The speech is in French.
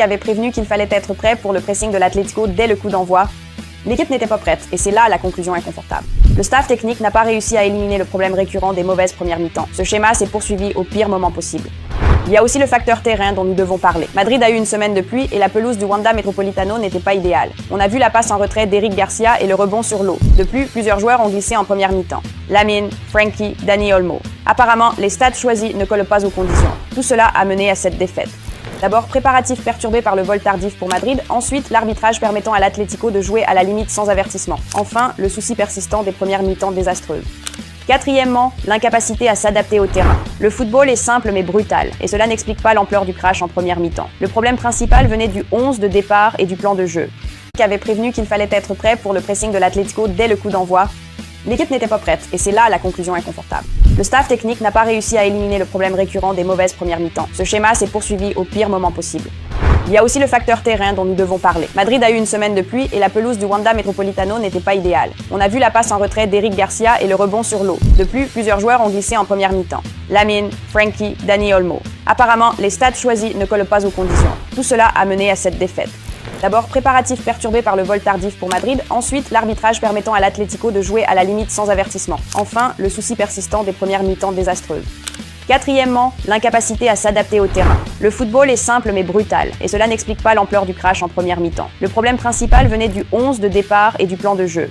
avait prévenu qu'il fallait être prêt pour le pressing de l'Atlético dès le coup d'envoi. L'équipe n'était pas prête, et c'est là la conclusion inconfortable. Le staff technique n'a pas réussi à éliminer le problème récurrent des mauvaises premières mi-temps. Ce schéma s'est poursuivi au pire moment possible. Il y a aussi le facteur terrain dont nous devons parler. Madrid a eu une semaine de pluie et la pelouse du Wanda Metropolitano n'était pas idéale. On a vu la passe en retrait d'Eric Garcia et le rebond sur l'eau. De plus, plusieurs joueurs ont glissé en première mi-temps. Lamine, Frankie, Dani Olmo. Apparemment, les stats choisis ne collent pas aux conditions. Tout cela a mené à cette défaite. D'abord, préparatif perturbé par le vol tardif pour Madrid. Ensuite, l'arbitrage permettant à l'Atlético de jouer à la limite sans avertissement. Enfin, le souci persistant des premières mi-temps désastreuses. Quatrièmement, l'incapacité à s'adapter au terrain. Le football est simple mais brutal, et cela n'explique pas l'ampleur du crash en première mi-temps. Le problème principal venait du 11 de départ et du plan de jeu, qui avait prévenu qu'il fallait être prêt pour le pressing de l'Atlético dès le coup d'envoi. L'équipe n'était pas prête, et c'est là la conclusion inconfortable. Le staff technique n'a pas réussi à éliminer le problème récurrent des mauvaises premières mi-temps. Ce schéma s'est poursuivi au pire moment possible. Il y a aussi le facteur terrain dont nous devons parler. Madrid a eu une semaine de pluie et la pelouse du Wanda Metropolitano n'était pas idéale. On a vu la passe en retrait d'Eric Garcia et le rebond sur l'eau. De plus, plusieurs joueurs ont glissé en première mi-temps. Lamine, Frankie, Dani Olmo. Apparemment, les stats choisis ne collent pas aux conditions. Tout cela a mené à cette défaite. D'abord, préparatif perturbé par le vol tardif pour Madrid. Ensuite, l'arbitrage permettant à l'Atlético de jouer à la limite sans avertissement. Enfin, le souci persistant des premières mi-temps désastreuses. Quatrièmement, l'incapacité à s'adapter au terrain. Le football est simple mais brutal, et cela n'explique pas l'ampleur du crash en première mi-temps. Le problème principal venait du 11 de départ et du plan de jeu,